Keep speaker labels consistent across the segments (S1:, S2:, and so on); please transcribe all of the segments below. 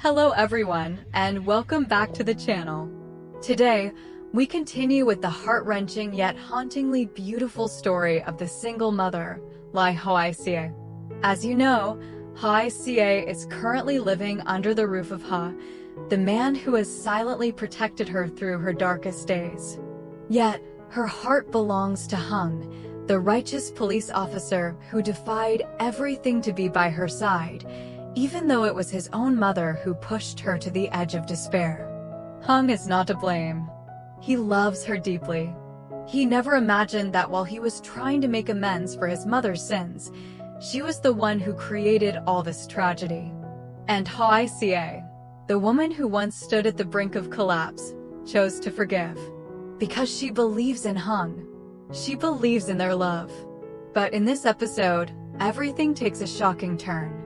S1: Hello everyone, and welcome back to the channel. Today, we continue with the heart-wrenching yet hauntingly beautiful story of the single mother, Ly Hoai Ca. As you know, Hoai Ca is currently living under the roof of Ha, the man who has silently protected her through her darkest days. Yet, her heart belongs to Hùng, the righteous police officer who defied everything to be by her side, even though it was his own mother who pushed her to the edge of despair. Hùng is not to blame. He loves her deeply. He never imagined that while he was trying to make amends for his mother's sins, she was the one who created all this tragedy. And Hoai Ca, the woman who once stood at the brink of collapse, chose to forgive. Because she believes in Hùng. She believes in their love. But in this episode, everything takes a shocking turn.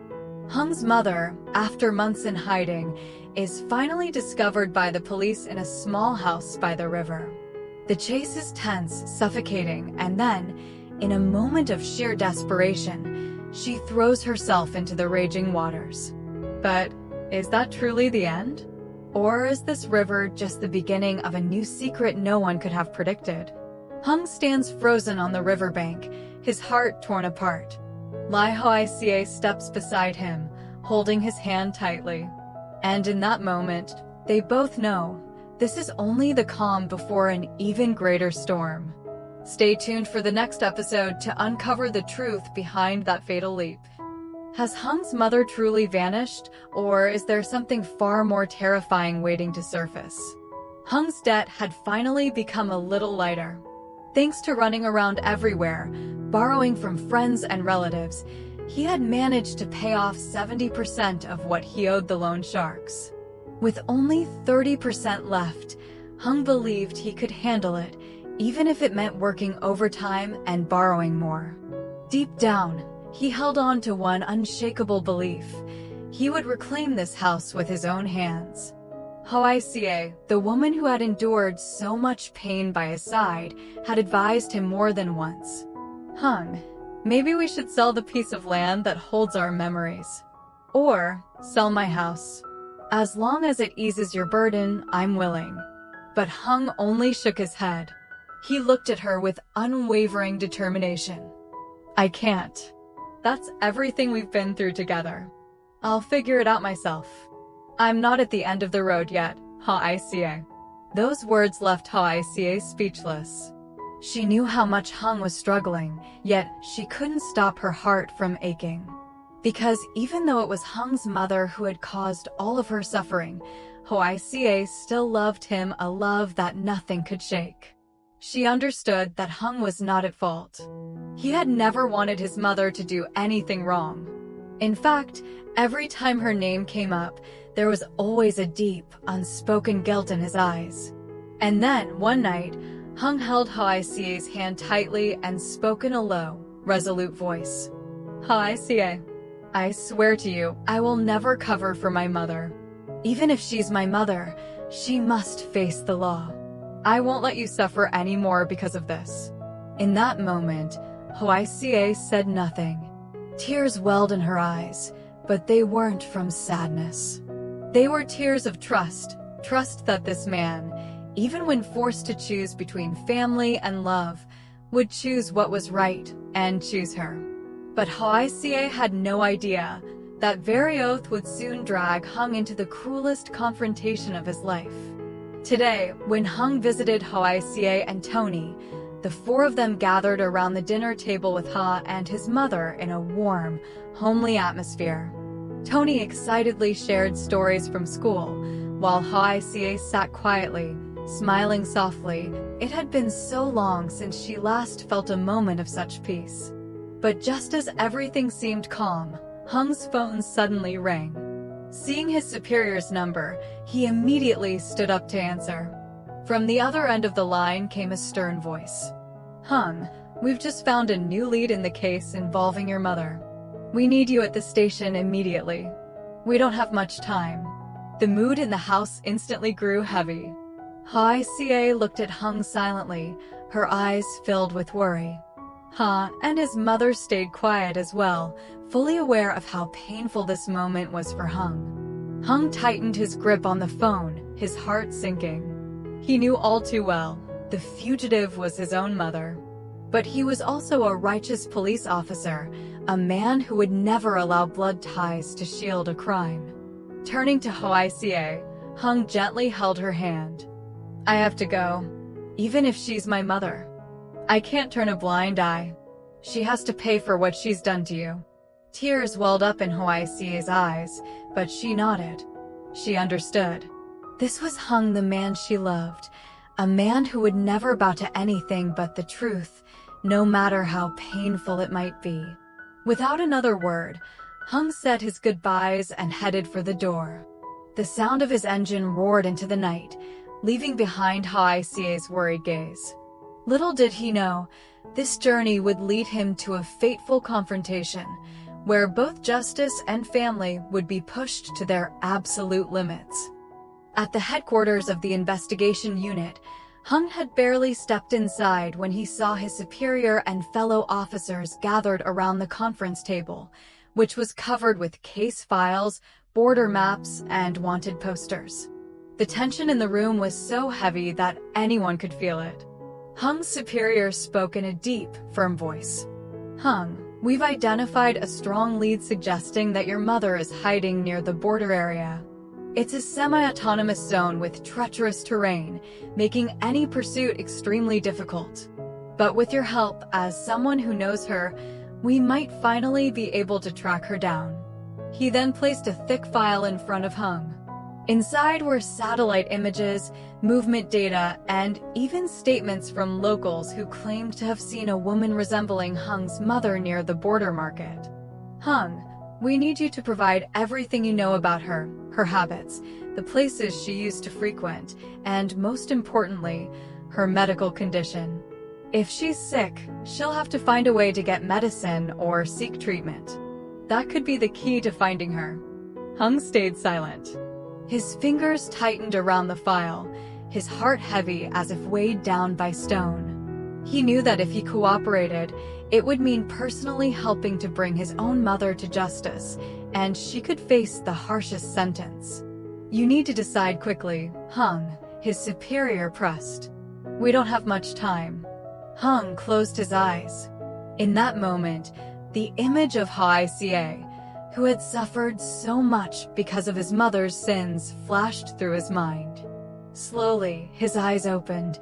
S1: Hung's mother, after months in hiding, is finally discovered by the police in a small house by the river. The chase is tense, suffocating, and then, in a moment of sheer desperation, she throws herself into the raging waters. But is that truly the end? Or is this river just the beginning of a new secret no one could have predicted? Hùng stands frozen on the riverbank, his heart torn apart. Ly Hoai Ca steps beside him, holding his hand tightly. And in that moment, they both know, this is only the calm before an even greater storm. Stay tuned for the next episode to uncover the truth behind that fatal leap. Has Hung's mother truly vanished, or is there something far more terrifying waiting to surface? Hung's debt had finally become a little lighter. Thanks to running around everywhere, borrowing from friends and relatives, he had managed to pay off 70% of what he owed the loan sharks. With only 30% left, Hùng believed he could handle it, even if it meant working overtime and borrowing more. Deep down, he held on to one unshakable belief: he would reclaim this house with his own hands. Hoai Ca, the woman who had endured so much pain by his side, had advised him more than once. Hùng, maybe we should sell the piece of land that holds our memories. Or sell my house. As long as it eases your burden, I'm willing. But Hùng only shook his head. He looked at her with unwavering determination. I can't. That's everything we've been through together. I'll figure it out myself. I'm not at the end of the road yet, Hoai Ca. Those words left Hoai Ca speechless. She knew how much Hùng was struggling, yet she couldn't stop her heart from aching. Because even though it was Hung's mother who had caused all of her suffering, Hoai Ca still loved him, a love that nothing could shake. She understood that Hùng was not at fault. He had never wanted his mother to do anything wrong. In fact, every time her name came up, there was always a deep, unspoken guilt in his eyes. And then, one night, Hùng held Hoai Ca's hand tightly and spoke in a low, resolute voice. Hoai Ca, I swear to you, I will never cover for my mother. Even if she's my mother, she must face the law. I won't let you suffer anymore because of this. In that moment, Hoai Ca said nothing. Tears welled in her eyes, but they weren't from sadness. They were tears of trust that this man, even when forced to choose between family and love, would choose what was right and choose her. But Hoai Ca had no idea that very oath would soon drag Hùng into the cruelest confrontation of his life. Today, when Hùng visited Hoai Ca and Tony, the four of them gathered around the dinner table with Ha and his mother in a warm, homely atmosphere. Tony excitedly shared stories from school, while Hoai Ca sat quietly, smiling softly. It had been so long since she last felt a moment of such peace. But just as everything seemed calm, Hung's phone suddenly rang. Seeing his superior's number, he immediately stood up to answer. From the other end of the line came a stern voice. Hùng, we've just found a new lead in the case involving your mother. We need you at the station immediately. We don't have much time. The mood in the house instantly grew heavy. Hoai Ca looked at Hùng silently, her eyes filled with worry. Ha and his mother stayed quiet as well, fully aware of how painful this moment was for Hùng. Hung tightened his grip on the phone, his heart sinking. He knew all too well, the fugitive was his own mother. But he was also a righteous police officer, a man who would never allow blood ties to shield a crime. Turning to Hoai Ca, Hung gently held her hand. I have to go, even if she's my mother. I can't turn a blind eye. She has to pay for what she's done to you. Tears welled up in Hoai Ca's eyes, but she nodded. She understood. This was Hung, the man she loved, a man who would never bow to anything but the truth, no matter how painful it might be. Without another word, Hung said his goodbyes and headed for the door. The sound of his engine roared into the night, leaving behind Hoai Ca's worried gaze. Little did he know, this journey would lead him to a fateful confrontation, where both justice and family would be pushed to their absolute limits. At the headquarters of the investigation unit, Hung had barely stepped inside when he saw his superior and fellow officers gathered around the conference table, which was covered with case files, border maps, and wanted posters. The tension in the room was so heavy that anyone could feel it. Hung's superior spoke in a deep, firm voice. Hung, we've identified a strong lead suggesting that your mother is hiding near the border area. It's a semi-autonomous zone with treacherous terrain, making any pursuit extremely difficult. But with your help, as someone who knows her, we might finally be able to track her down. He then placed a thick file in front of Hung. Inside were satellite images, movement data, and even statements from locals who claimed to have seen a woman resembling Hung's mother near the border market. Hung, we need you to provide everything you know about her habits, the places she used to frequent, and most importantly, her medical condition. If she's sick, she'll have to find a way to get medicine or seek treatment. That could be the key to finding her. Hung stayed silent. His fingers tightened around the file, his heart heavy as if weighed down by stone. He knew that if he cooperated, it would mean personally helping to bring his own mother to justice, and she could face the harshest sentence. You need to decide quickly, Hung, his superior pressed. We don't have much time. Hung closed his eyes. In that moment, the image of Hoai Ca, who had suffered so much because of his mother's sins, flashed through his mind. Slowly, his eyes opened,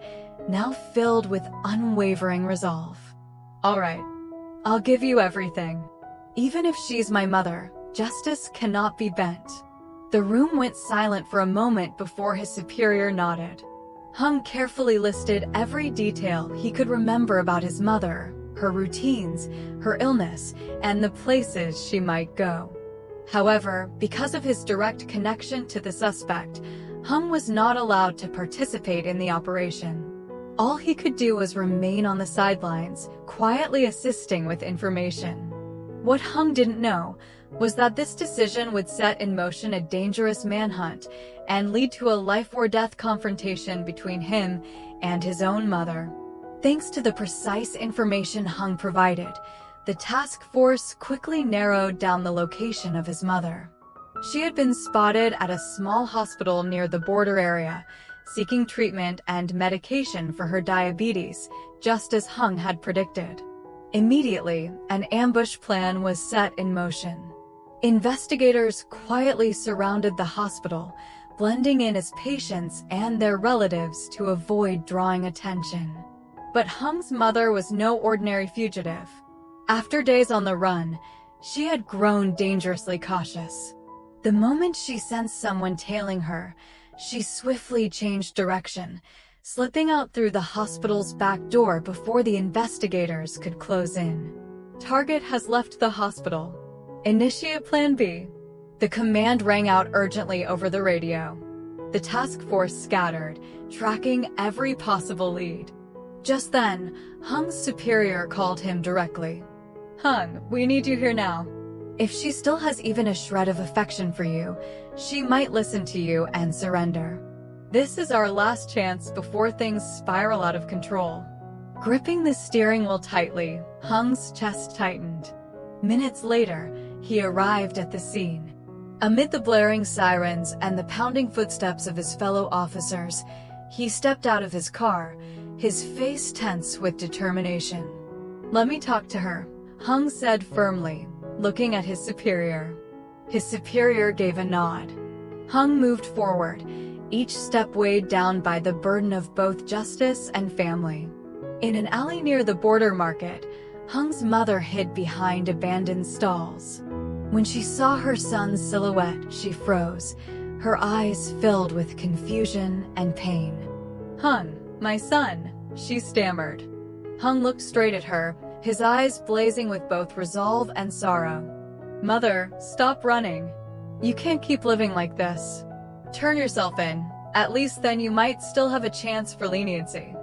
S1: now filled with unwavering resolve. All right, I'll give you everything. Even if she's my mother, justice cannot be bent. The room went silent for a moment before his superior nodded. Hung carefully listed every detail he could remember about his mother, her routines, her illness, and the places she might go. However, because of his direct connection to the suspect, Hung was not allowed to participate in the operation. All he could do was remain on the sidelines, quietly assisting with information. What Hung didn't know was that this decision would set in motion a dangerous manhunt and lead to a life-or-death confrontation between him and his own mother. Thanks to the precise information Hung provided, the task force quickly narrowed down the location of his mother. She had been spotted at a small hospital near the border area, seeking treatment and medication for her diabetes, just as Hung had predicted. Immediately, an ambush plan was set in motion. Investigators quietly surrounded the hospital, blending in as patients and their relatives to avoid drawing attention. But Hung's mother was no ordinary fugitive. After days on the run, she had grown dangerously cautious. The moment she sensed someone tailing her, she swiftly changed direction, slipping out through the hospital's back door before the investigators could close in. Target has left the hospital. Initiate Plan B. The command rang out urgently over the radio. The task force scattered, tracking every possible lead. Just then, Hung's superior called him directly. Hung, we need you here now. If she still has even a shred of affection for you, she might listen to you and surrender. This is our last chance before things spiral out of control. Gripping the steering wheel tightly, Hung's chest tightened. Minutes later, he arrived at the scene. Amid the blaring sirens and the pounding footsteps of his fellow officers, he stepped out of his car, his face tense with determination. "Let me talk to her," Hung said firmly, looking at his superior. His superior gave a nod. Hung moved forward, each step weighed down by the burden of both justice and family. In an alley near the border market, Hung's mother hid behind abandoned stalls. When she saw her son's silhouette, she froze, her eyes filled with confusion and pain. "Hung, my son," she stammered. Hung looked straight at her, his eyes blazing with both resolve and sorrow. "Mother, stop running. You can't keep living like this. Turn yourself in. At least then you might still have a chance for leniency."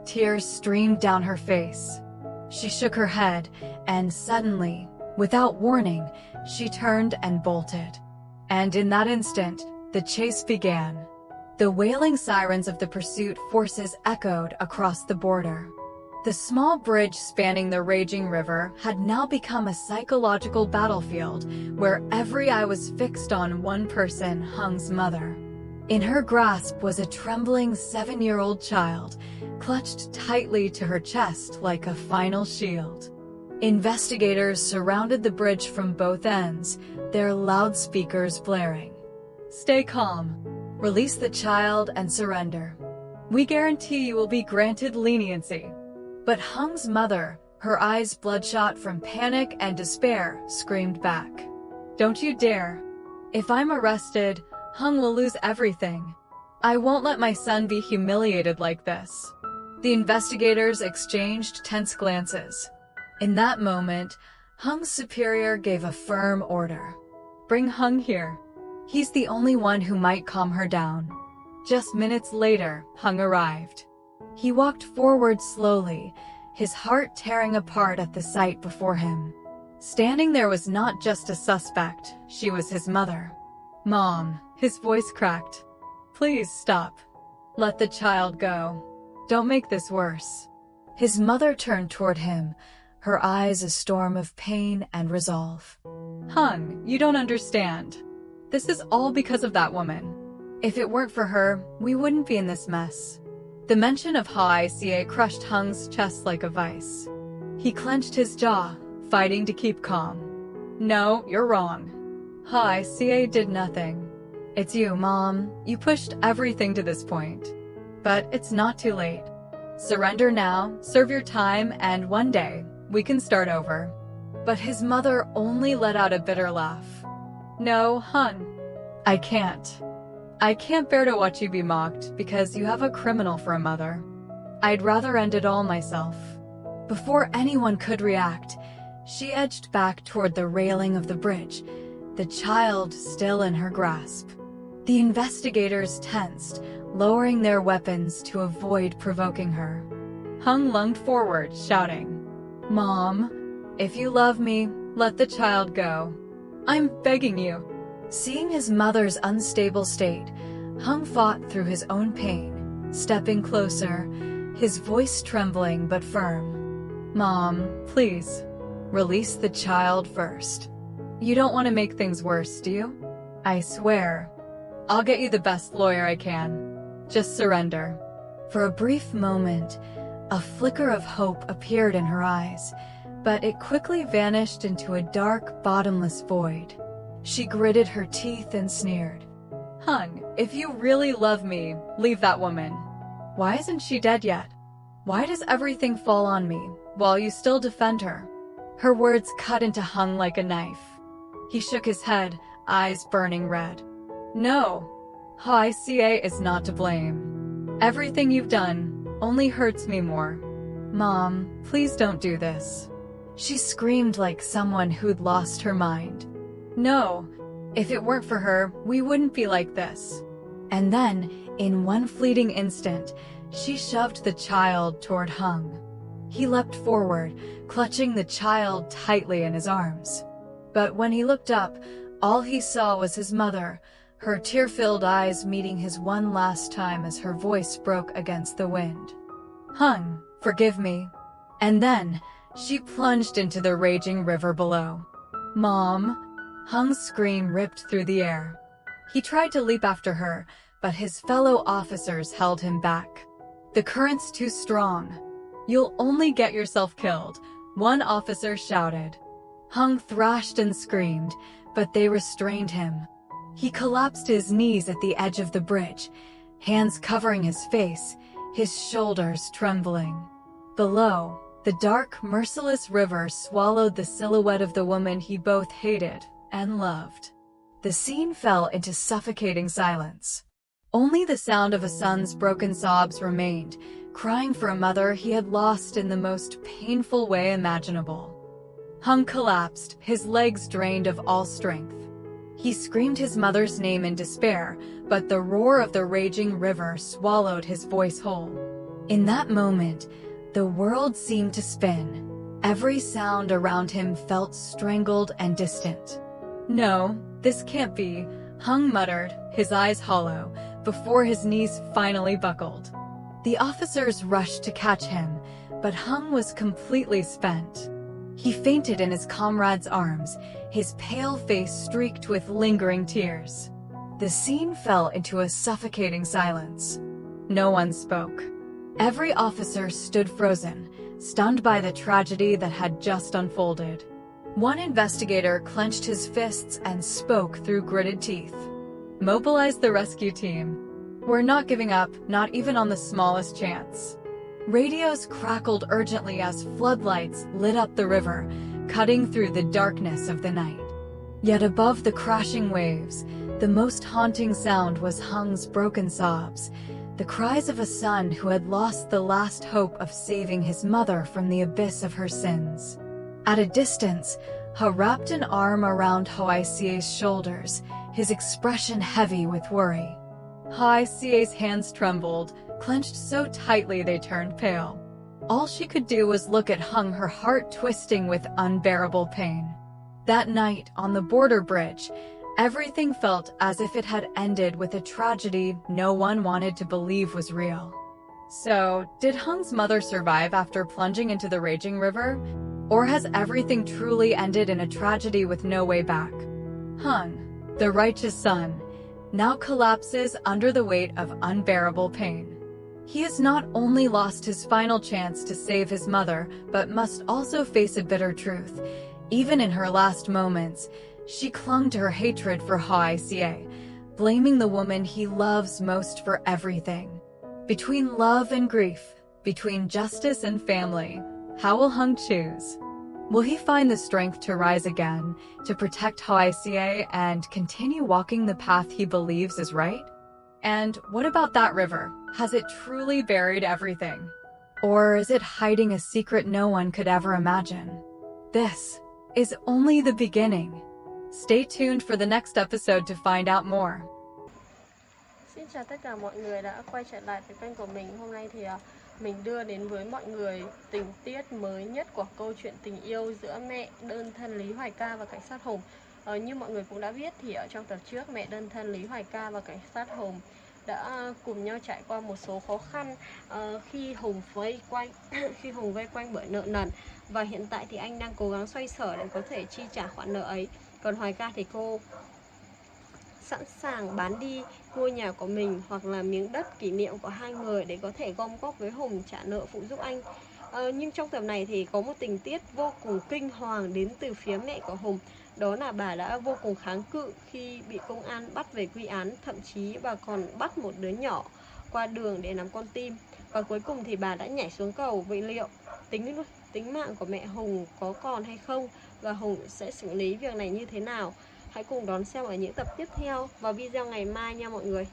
S1: Tears streamed down her face. She shook her head, and suddenly, without warning, she turned and bolted. And in that instant, the chase began. The wailing sirens of the pursuit forces echoed across the border. The small bridge spanning the raging river had now become a psychological battlefield where every eye was fixed on one person, Hung's mother. In her grasp was a trembling 7-year-old child, clutched tightly to her chest like a final shield. Investigators surrounded the bridge from both ends, their loudspeakers blaring. "Stay calm. Release the child and surrender. We guarantee you will be granted leniency." But Hung's mother, her eyes bloodshot from panic and despair, screamed back. "Don't you dare. If I'm arrested, Hung will lose everything. I won't let my son be humiliated like this." The investigators exchanged tense glances. In that moment, Hung's superior gave a firm order. "Bring Hung here. He's the only one who might calm her down." Just minutes later, Hung arrived. He walked forward slowly, his heart tearing apart at the sight before him. Standing there was not just a suspect, she was his mother. "Mom," his voice cracked. "Please stop. Let the child go. Don't make this worse." His mother turned toward him, her eyes a storm of pain and resolve. "Hung, you don't understand. This is all because of that woman. If it weren't for her, we wouldn't be in this mess." The mention of Hoai Ca crushed Hung's chest like a vice. He clenched his jaw, fighting to keep calm. "No, you're wrong. Hoai Ca did nothing. It's you, Mom. You pushed everything to this point. But it's not too late. Surrender now, serve your time, and one day, we can start over." But his mother only let out a bitter laugh. "No, Hung. I can't. I can't bear to watch you be mocked because you have a criminal for a mother. I'd rather end it all myself." Before anyone could react, she edged back toward the railing of the bridge, the child still in her grasp. The investigators tensed, lowering their weapons to avoid provoking her. Hung lunged forward, shouting, "Mom, if you love me, let the child go. I'm begging you." Seeing his mother's unstable state, Hung fought through his own pain, stepping closer, his voice trembling but firm. "Mom, please, release the child first. You don't want to make things worse, do you? I swear. I'll get you the best lawyer I can. Just surrender." For a brief moment, a flicker of hope appeared in her eyes, but it quickly vanished into a dark, bottomless void. She gritted her teeth and sneered. "Hung, if you really love me, leave that woman. Why isn't she dead yet? Why does everything fall on me, while you still defend her?" Her words cut into Hung like a knife. He shook his head, eyes burning red. "No, Hoai Ca is not to blame. Everything you've done only hurts me more. Mom, please don't do this." She screamed like someone who'd lost her mind. "No, if it weren't for her, we wouldn't be like this." And then, in one fleeting instant, she shoved the child toward Hung. He leapt forward, clutching the child tightly in his arms. But when he looked up, all he saw was his mother, her tear-filled eyes meeting his one last time as her voice broke against the wind. "Hung, forgive me." And then, she plunged into the raging river below. "Mom, Hung's scream ripped through the air. He tried to leap after her, but his fellow officers held him back. "The current's too strong. You'll only get yourself killed," one officer shouted. Hung thrashed and screamed, but they restrained him. He collapsed to his knees at the edge of the bridge, hands covering his face, his shoulders trembling. Below, the dark, merciless river swallowed the silhouette of the woman he both hated and loved. The scene fell into suffocating silence. Only the sound of a son's broken sobs remained, crying for a mother he had lost in the most painful way imaginable. Hung collapsed, his legs drained of all strength. He screamed his mother's name in despair, but the roar of the raging river swallowed his voice whole. In that moment, the world seemed to spin. Every sound around him felt strangled and distant. "No, this can't be," Hung muttered, his eyes hollow, before his knees finally buckled. The officers rushed to catch him, but Hung was completely spent. He fainted in his comrade's arms, his pale face streaked with lingering tears. The scene fell into a suffocating silence. No one spoke. Every officer stood frozen, stunned by the tragedy that had just unfolded. One investigator clenched his fists and spoke through gritted teeth. "Mobilize the rescue team. We're not giving up, not even on the smallest chance." Radios crackled urgently as floodlights lit up the river, cutting through the darkness of the night. Yet above the crashing waves, the most haunting sound was Hung's broken sobs, the cries of a son who had lost the last hope of saving his mother from the abyss of her sins. At a distance, Ha wrapped an arm around Hoai Ca's shoulders, his expression heavy with worry. Hoai Ca's hands trembled, clenched so tightly they turned pale. All she could do was look at Hung, her heart twisting with unbearable pain. That night, on the border bridge, everything felt as if it had ended with a tragedy no one wanted to believe was real. So, did Hung's mother survive after plunging into the raging river? Or has everything truly ended in a tragedy with no way back? Hung, the righteous son, now collapses under the weight of unbearable pain. He has not only lost his final chance to save his mother, but must also face a bitter truth. Even in her last moments, she clung to her hatred for Hoai Ca, blaming the woman he loves most for everything. Between love and grief, between justice and family, how will Hung choose? Will he find the strength to rise again, to protect Hoai Ca and continue walking the path he believes is right? And what about that river? Has it truly buried everything? Or is it hiding a secret no one could ever imagine? This is only the beginning. Stay tuned for the next episode to find out more.
S2: Xin chào tất cả mọi người đã quay trở lại với kênh của mình. Hôm nay thì mình đưa đến với mọi người tình tiết mới nhất của câu chuyện tình yêu giữa mẹ đơn thân Ly Hoai Ca và cảnh sát Hùng. Như mọi người cũng đã biết thì ở trong tập trước, mẹ đơn thân Ly Hoai Ca và cảnh sát Hùng đã cùng nhau trải qua một số khó khăn khi Hùng vây quanh bởi nợ nần, và hiện tại thì anh đang cố gắng xoay sở để có thể chi trả khoản nợ ấy. Còn Hoài Ca thì cô sẵn sàng bán đi ngôi nhà của mình hoặc là miếng đất kỷ niệm của hai người để có thể gom góp với Hùng trả nợ phụ giúp anh. Nhưng trong tập này thì có một tình tiết vô cùng kinh hoàng đến từ phía mẹ của Hùng. Đó là bà đã vô cùng kháng cự khi bị công an bắt về quy án, thậm chí bà còn bắt một đứa nhỏ qua đường để làm con tin. Và cuối cùng thì bà đã nhảy xuống cầu. Vậy liệu tính mạng của mẹ Hùng có còn hay không, và Hùng sẽ xử lý việc này như thế nào? Hãy cùng đón xem ở những tập tiếp theo vào video ngày mai nha mọi người.